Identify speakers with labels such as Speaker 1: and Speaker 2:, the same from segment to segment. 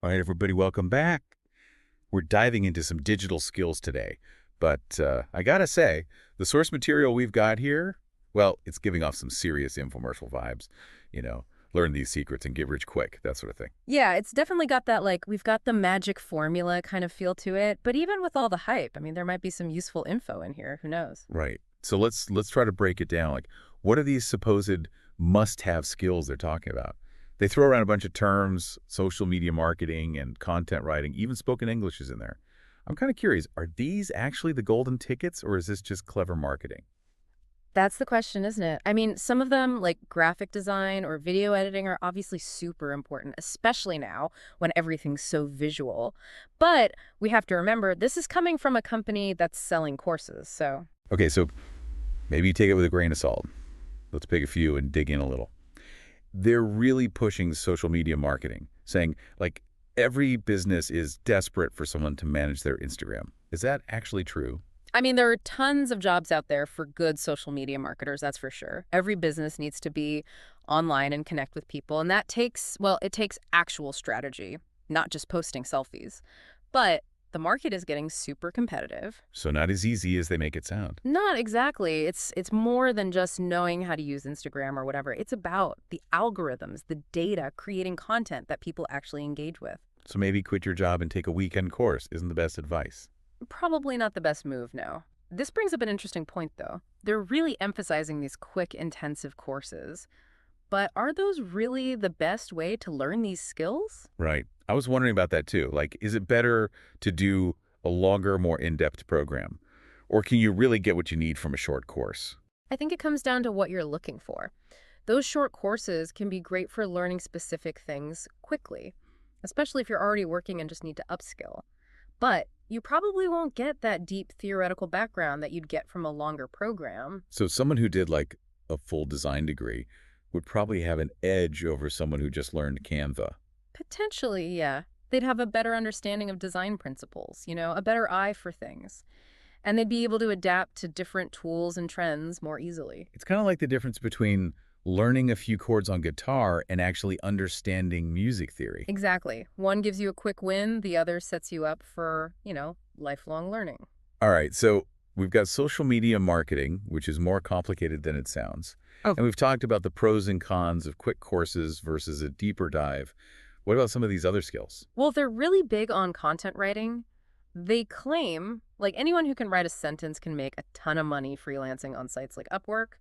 Speaker 1: All right, everybody, welcome back. We're diving into some digital skills today. But I gotta say, the source material we've got here, well, it's giving off some serious infomercial vibes. You know, learn these secrets and get rich quick, that sort of thing.
Speaker 2: Yeah, it's definitely got that, like, we've got the magic formula kind of feel to it. But even with all the hype, I mean, there might be some useful info in here. Who knows?
Speaker 1: Right. So let's try to break it down. Like, what are these supposed must-have skills they're talking about? They throw around a bunch of terms, social media marketing and content writing, even spoken English is in there. I'm kind of curious, are these actually the golden tickets or is this just clever marketing?
Speaker 2: That's the question, isn't it? I mean, some of them, like graphic design or video editing, are obviously super important, especially now when everything's so visual. But we have to remember this is coming from a company that's selling courses. So,
Speaker 1: Okay, so maybe you take it with a grain of salt. Let's pick a few and dig in a little. They're really pushing social media marketing, saying like every business is desperate for someone to manage their Instagram. Is that actually true?
Speaker 2: I mean, there are tons of jobs out there for good social media marketers, that's for sure. Every business needs to be online and connect with people, and that takes, well, it takes actual strategy, not just posting selfies. But the market is getting super competitive.
Speaker 1: So not as easy as they make it sound.
Speaker 2: Not exactly. It's more than just knowing how to use Instagram or whatever. It's about the algorithms, the data, creating content that people actually engage with.
Speaker 1: So maybe quit your job and take a weekend course isn't the best advice.
Speaker 2: Probably not the best move, no. This brings up an interesting point, though. They're really emphasizing these quick, intensive courses. But are those really the best way to learn these skills?
Speaker 1: Right. I was wondering about that too. Like, is it better to do a longer, more in-depth program? Or can you really get what you need from a short course?
Speaker 2: I think it comes down to what you're looking for. Those short courses can be great for learning specific things quickly, especially if you're already working and just need to upskill. But you probably won't get that deep theoretical background that you'd get from a longer program.
Speaker 1: So someone who did like a full design degree would probably have an edge over someone who just learned Canva.
Speaker 2: Potentially, yeah. They'd have a better understanding of design principles, a better eye for things. And they'd be able to adapt to different tools and trends more easily.
Speaker 1: It's kind of like the difference between learning a few chords on guitar and actually understanding music theory.
Speaker 2: Exactly. One gives you a quick win, the other sets you up for, lifelong learning.
Speaker 1: All right, so we've got social media marketing, which is more complicated than it sounds.
Speaker 2: Oh,
Speaker 1: And we've talked about the pros and cons of quick courses versus a deeper dive. What about some of these other skills?
Speaker 2: well, they're really big on content writing. They claim, like anyone who can write a sentence can make a ton of money freelancing on sites like Upwork.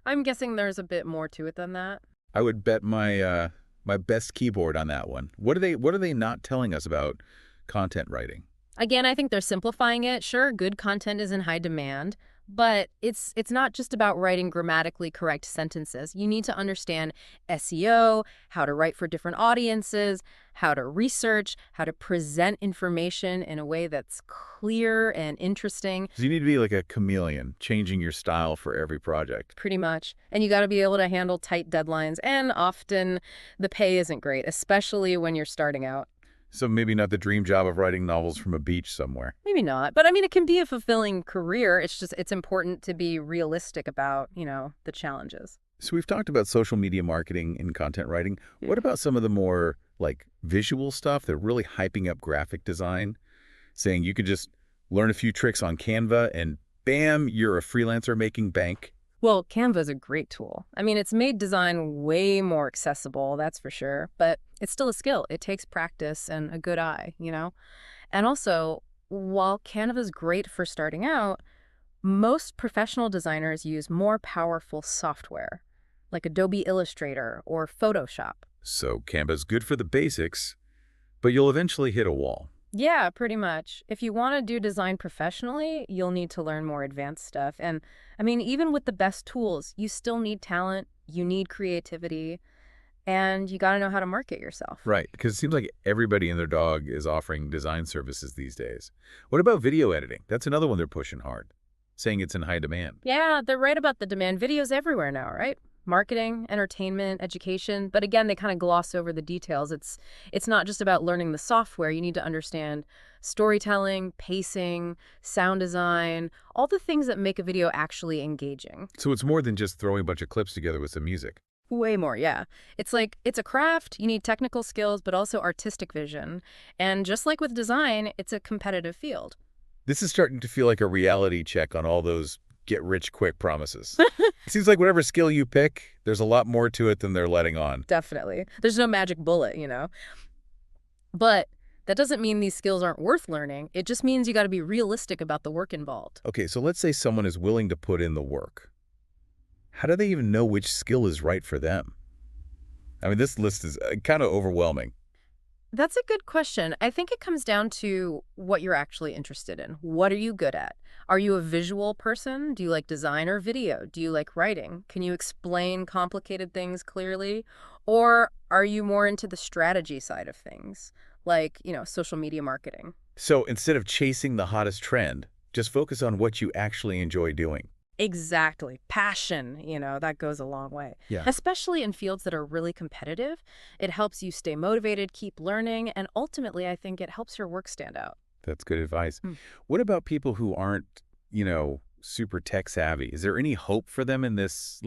Speaker 2: I'm guessing there's a bit more to it than that.
Speaker 1: I would bet my best keyboard on that one. What are they not telling us about content writing?
Speaker 2: Again, I think they're simplifying it. Sure, good content is in high demand, but it's not just about writing grammatically correct sentences. You need to understand SEO, how to write for different audiences, how to research, how to present information in a way that's clear and interesting,
Speaker 1: So you need to be like a chameleon, changing your style for every project.
Speaker 2: pretty much. And you got to be able to handle tight deadlines, and often the pay isn't great, especially when you're starting out.
Speaker 1: So maybe not the dream job of writing novels from a beach somewhere.
Speaker 2: Maybe not, but I mean, it can be a fulfilling career. It's important to be realistic about, the challenges.
Speaker 1: So we've talked about social media marketing and content writing.
Speaker 2: Yeah.
Speaker 1: What about some of the more like visual stuff? They're really hyping up graphic design, saying you could just learn a few tricks on Canva and bam, you're a freelancer making bank.
Speaker 2: Well, Canva is a great tool. I mean, it's made design way more accessible, that's for sure, but it's still a skill. It takes practice and a good eye. And also, while Canva is great for starting out, most professional designers use more powerful software, like Adobe Illustrator or Photoshop.
Speaker 1: So Canva's good for the basics, but you'll eventually hit a wall.
Speaker 2: Yeah, pretty much. If you want to do design professionally, you'll need to learn more advanced stuff. And I mean, even with the best tools, you still need talent, you need creativity, and you got to know how to market yourself.
Speaker 1: Right, because it seems like everybody and their dog is offering design services these days. What about video editing? That's another one they're pushing hard, saying it's in high demand.
Speaker 2: Yeah, they're right about the demand. Videos everywhere now, right? Marketing, entertainment, education, but again, they kind of gloss over the details. It's not just about learning the software. You need to understand storytelling, pacing, sound design, all the things that make a video actually engaging.
Speaker 1: So it's more than just throwing a bunch of clips together with some music.
Speaker 2: Way more, yeah. It's like, it's a craft, you need technical skills, but also artistic vision. And just like with design, it's a competitive field.
Speaker 1: This is starting to feel like a reality check on all those get-rich-quick promises. It seems like whatever skill you pick, there's a lot more to it than they're letting on.
Speaker 2: Definitely. There's no magic bullet, you know? But that doesn't mean these skills aren't worth learning. It just means you got to be realistic about the work involved.
Speaker 1: Okay, so let's say someone is willing to put in the work. How do they even know which skill is right for them? I mean, this list is kind of overwhelming.
Speaker 2: That's a good question. I think it comes down to what you're actually interested in. What are you good at? Are you a visual person? Do you like design or video? Do you like writing? Can you explain complicated things clearly? Or are you more into the strategy side of things, like, social media marketing?
Speaker 1: So instead of chasing the hottest trend, just focus on what you actually enjoy doing.
Speaker 2: Exactly. Passion, that goes a long way.
Speaker 1: Yeah.
Speaker 2: Especially in fields that are really competitive. It helps you stay motivated, keep learning, and ultimately, I think it helps your work stand out.
Speaker 1: That's good advice.
Speaker 2: Hmm.
Speaker 1: What about people who aren't, super tech savvy? Is there any hope for them in this,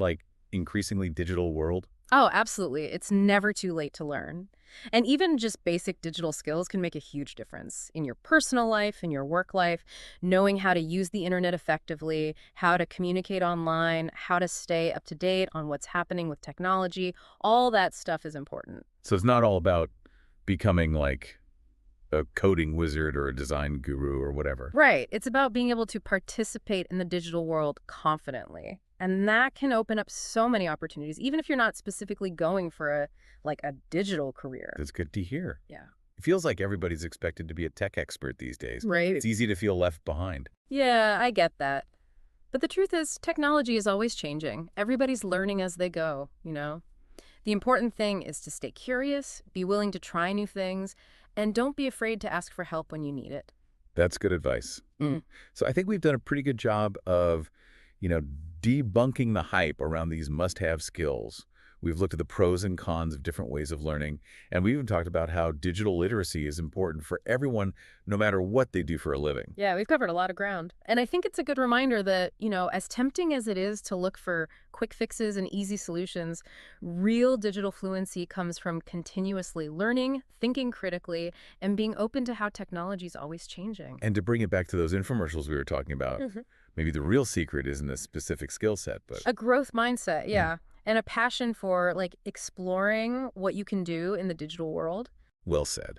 Speaker 1: increasingly digital world?
Speaker 2: Oh, absolutely. It's never too late to learn. And even just basic digital skills can make a huge difference in your personal life, in your work life, knowing how to use the internet effectively, how to communicate online, how to stay up to date on what's happening with technology. All that stuff is important.
Speaker 1: So it's not all about becoming like a coding wizard or a design guru or whatever.
Speaker 2: Right. It's about being able to participate in the digital world confidently. And that can open up so many opportunities, even if you're not specifically going for a digital career.
Speaker 1: That's good to hear.
Speaker 2: Yeah.
Speaker 1: It feels like everybody's expected to be a tech expert these days.
Speaker 2: Right.
Speaker 1: It's easy to feel left behind.
Speaker 2: Yeah, I get that. But the truth is, technology is always changing. Everybody's learning as they go. The important thing is to stay curious, be willing to try new things, and don't be afraid to ask for help when you need it.
Speaker 1: That's good advice.
Speaker 2: Mm.
Speaker 1: So I think we've done a pretty good job of, debunking the hype around these must-have skills. We've looked at the pros and cons of different ways of learning, and we even talked about how digital literacy is important for everyone, no matter what they do for a living.
Speaker 2: Yeah, we've covered a lot of ground. And I think it's a good reminder that, as tempting as it is to look for quick fixes and easy solutions, real digital fluency comes from continuously learning, thinking critically, and being open to how technology is always changing.
Speaker 1: And to bring it back to those infomercials we were talking about, maybe the real secret isn't a specific skill set, but
Speaker 2: A growth mindset, yeah. And a passion for, exploring what you can do in the digital world.
Speaker 1: well said.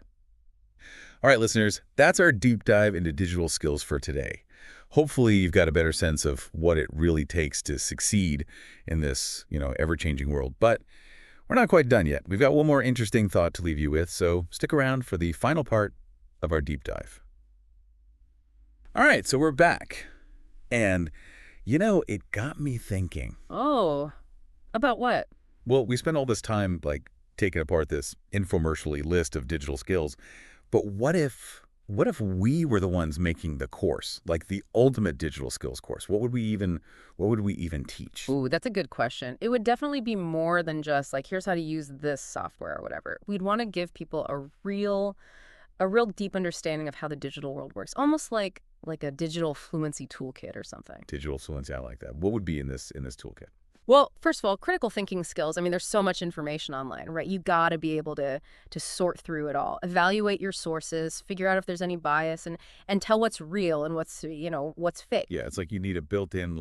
Speaker 1: All right, listeners, that's our deep dive into digital skills for today. Hopefully, you've got a better sense of what it really takes to succeed in this, ever-changing world. But we're not quite done yet. We've got one more interesting thought to leave you with, so stick around for the final part of our deep dive. All right, so we're back. And, it got me thinking.
Speaker 2: Oh, about what?
Speaker 1: Well, we spent all this time, taking apart this infomercially list of digital skills. But what if we were the ones making the course, like the ultimate digital skills course? What would we even teach?
Speaker 2: Ooh, that's a good question. It would definitely be more than just here's how to use this software or whatever. We'd want to give people a real deep understanding of how the digital world works, almost like a digital fluency toolkit or something.
Speaker 1: Digital fluency, I like that. What would be in this toolkit?
Speaker 2: Well, first of all, critical thinking skills. I mean, there's so much information online, right? You got to be able to sort through it all, evaluate your sources, figure out if there's any bias, and tell what's real and what's fake.
Speaker 1: Yeah, it's like you need a built-in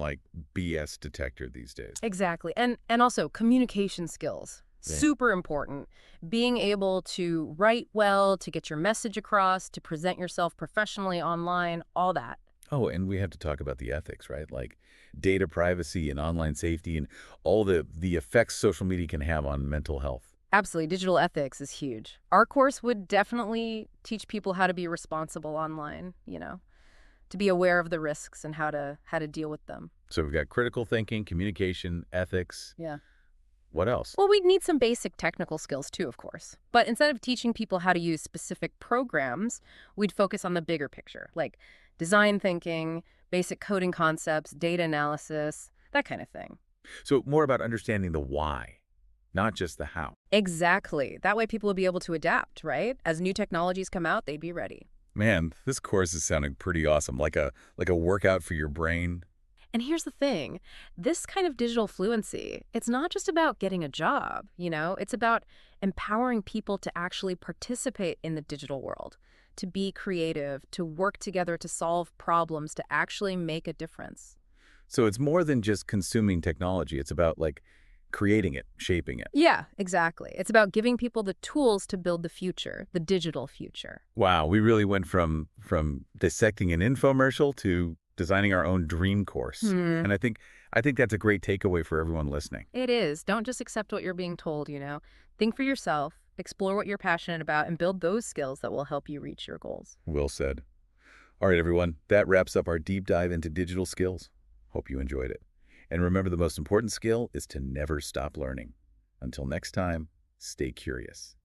Speaker 1: BS detector these days.
Speaker 2: Exactly. And also communication skills.
Speaker 1: Yeah.
Speaker 2: Super important. Being able to write well, to get your message across, to present yourself professionally online, all that.
Speaker 1: Oh, and we have to talk about the ethics, right? Like data privacy and online safety and all the effects social media can have on mental health.
Speaker 2: Absolutely. Digital ethics is huge. Our course would definitely teach people how to be responsible online, to be aware of the risks and how to deal with them.
Speaker 1: So we've got critical thinking, communication, ethics.
Speaker 2: Yeah.
Speaker 1: What else?
Speaker 2: Well, we'd need some basic technical skills too, of course. But instead of teaching people how to use specific programs, we'd focus on the bigger picture, like design thinking, basic coding concepts, data analysis, that kind of thing.
Speaker 1: So more about understanding the why, not just the how.
Speaker 2: Exactly. That way people would be able to adapt, right? As new technologies come out, they'd be ready.
Speaker 1: Man, this course is sounding pretty awesome, like a workout for your brain.
Speaker 2: And here's the thing, this kind of digital fluency, it's not just about getting a job, it's about empowering people to actually participate in the digital world, to be creative, to work together to solve problems, to actually make a difference.
Speaker 1: So it's more than just consuming technology. It's about like creating it, shaping it.
Speaker 2: Yeah, exactly. It's about giving people the tools to build the future, the digital future.
Speaker 1: Wow, we really went from dissecting an infomercial to designing our own dream course.
Speaker 2: Hmm.
Speaker 1: And I think that's a great takeaway for everyone listening.
Speaker 2: It is. Don't just accept what you're being told. Think for yourself, explore what you're passionate about, and build those skills that will help you reach your goals.
Speaker 1: Will said. All right, everyone, that wraps up our deep dive into digital skills. Hope you enjoyed it. And remember, the most important skill is to never stop learning. Until next time, stay curious.